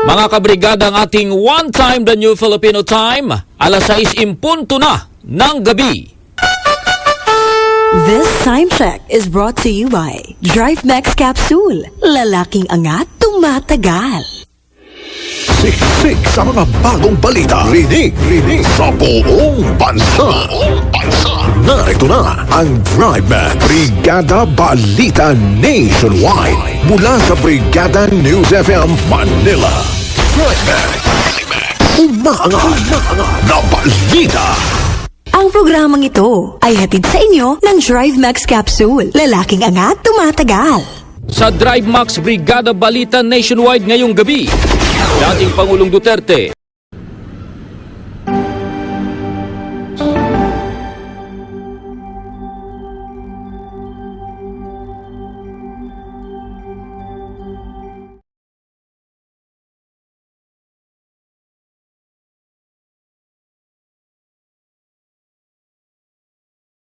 Mga kabrigada, ang ating One Time the New Filipino Time, alas 6:00 na ng gabi. This time check is brought to you by Drive Max Capsule. Lalaking angat, tumatagal. Siksik sa mga bagong balita. Rinig sa buong bansa. Narito na ang Drive Max Brigada Balita Nationwide. Mula sa Brigada News FM Manila. Drive Max. Umaangat na balita. Ang programang ito ay hatid sa inyo ng Drive Max Capsule. Lalaking angat, tumatagal. Sa Drive Max Brigada Balita Nationwide ngayong gabi, dating Pangulong Duterte